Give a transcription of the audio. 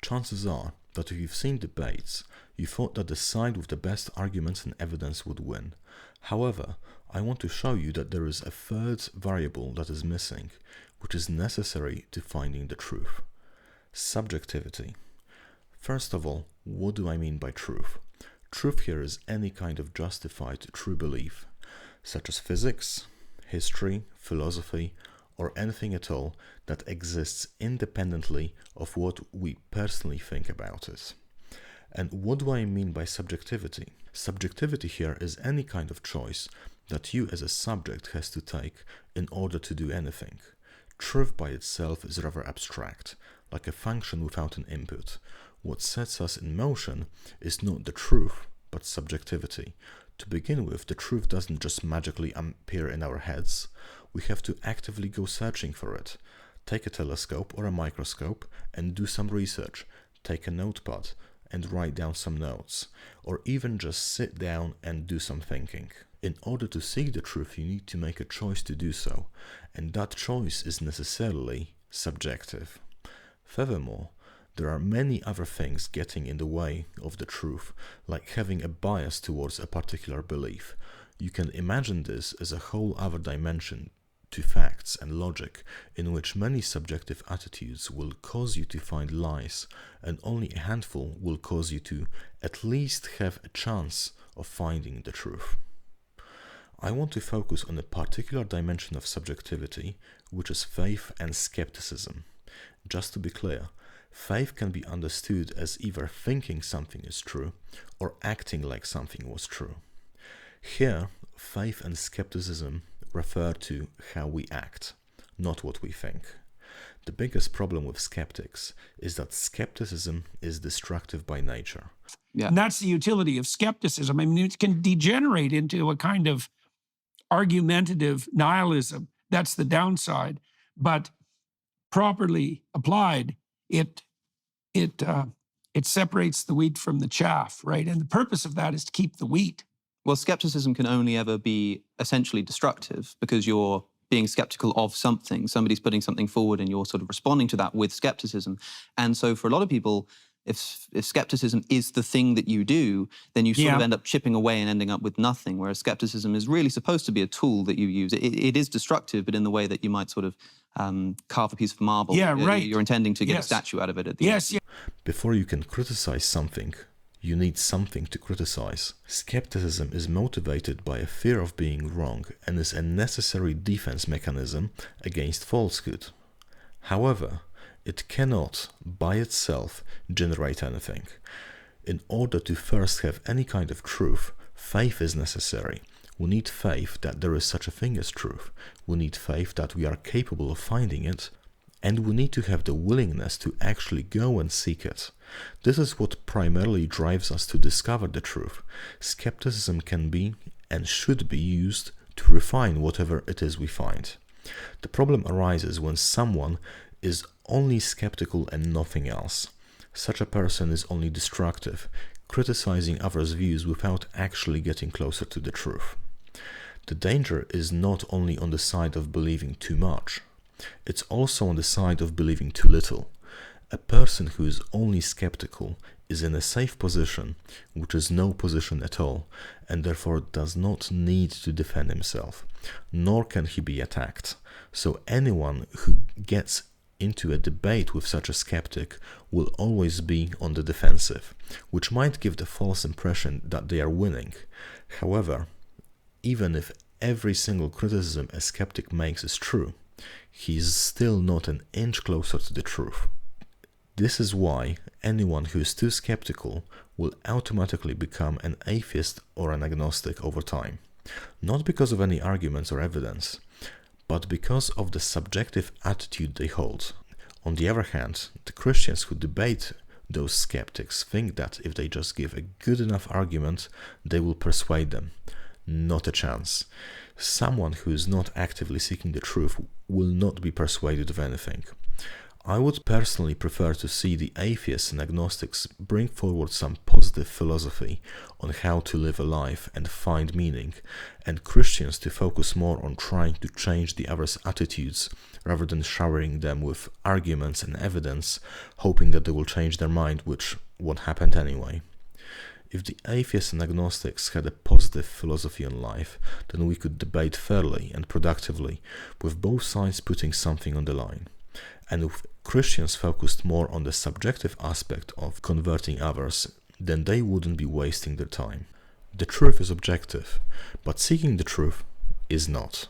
Chances are that if you've seen debates, you thought that the side with the best arguments and evidence would win. However, I want to show you that there is a third variable that is missing, which is necessary to finding the truth. Subjectivity. First of all, what do I mean by truth? Truth here is any kind of justified true belief, such as physics, history, philosophy, or anything at all that exists independently of what we personally think about it. And what do I mean by subjectivity? Subjectivity here is any kind of choice that you as a subject has to take in order to do anything. Truth by itself is rather abstract, like a function without an input. What sets us in motion is not the truth, but subjectivity. To begin with, the truth doesn't just magically appear in our heads. We have to actively go searching for it. Take a telescope or a microscope and do some research. Take a notepad and write down some notes, or even just sit down and do some thinking. In order to seek the truth, you need to make a choice to do so, and that choice is necessarily subjective. Furthermore, there are many other things getting in the way of the truth, like having a bias towards a particular belief. You can imagine this as a whole other dimension to facts and logic, in which many subjective attitudes will cause you to find lies, and only a handful will cause you to at least have a chance of finding the truth. I want to focus on a particular dimension of subjectivity, which is faith and skepticism. Just to be clear, faith can be understood as either thinking something is true or acting like something was true. Here, faith and skepticism refer to how we act, not what we think. The biggest problem with skeptics is that skepticism is destructive by nature. Yeah. And that's the utility of skepticism. I mean, it can degenerate into a kind of argumentative nihilism. That's the downside. But properly applied, it separates the wheat from the chaff, right? And the purpose of that is to keep the wheat. Well, skepticism can only ever be essentially destructive because you're being skeptical of something. Somebody's putting something forward and you're sort of responding to that with skepticism. And so for a lot of people, if skepticism is the thing that you do, then you sort of end up chipping away and ending up with nothing, whereas skepticism is really supposed to be a tool that you use. It is destructive, but in the way that you might sort of carve a piece of marble. Yeah, right. You're intending to get a statue out of it at the end. Before you can criticize something, you need something to criticize. Skepticism is motivated by a fear of being wrong and is a necessary defense mechanism against falsehood. However, it cannot, by itself, generate anything. In order to first have any kind of truth, faith is necessary. We need faith that there is such a thing as truth. We need faith that we are capable of finding it. And we need to have the willingness to actually go and seek it. This is what primarily drives us to discover the truth. Skepticism can be and should be used to refine whatever it is we find. The problem arises when someone is only skeptical and nothing else. Such a person is only destructive, criticizing others' views without actually getting closer to the truth. The danger is not only on the side of believing too much, it's also on the side of believing too little. A person who is only skeptical is in a safe position, which is no position at all, and therefore does not need to defend himself, nor can he be attacked. So anyone who gets into a debate with such a skeptic will always be on the defensive, which might give the false impression that they are winning. However, even if every single criticism a skeptic makes is true, he is still not an inch closer to the truth. This is why anyone who is too skeptical will automatically become an atheist or an agnostic over time. Not because of any arguments or evidence, but because of the subjective attitude they hold. On the other hand, the Christians who debate those skeptics think that if they just give a good enough argument, they will persuade them. Not a chance. Someone who is not actively seeking the truth will not be persuaded of anything. I would personally prefer to see the atheists and agnostics bring forward some positive philosophy on how to live a life and find meaning, and Christians to focus more on trying to change the others' attitudes rather than showering them with arguments and evidence, hoping that they will change their mind, which won't happen anyway. If the atheists and agnostics had a positive philosophy on life, then we could debate fairly and productively, with both sides putting something on the line. And if Christians focused more on the subjective aspect of converting others, then they wouldn't be wasting their time. The truth is objective, but seeking the truth is not.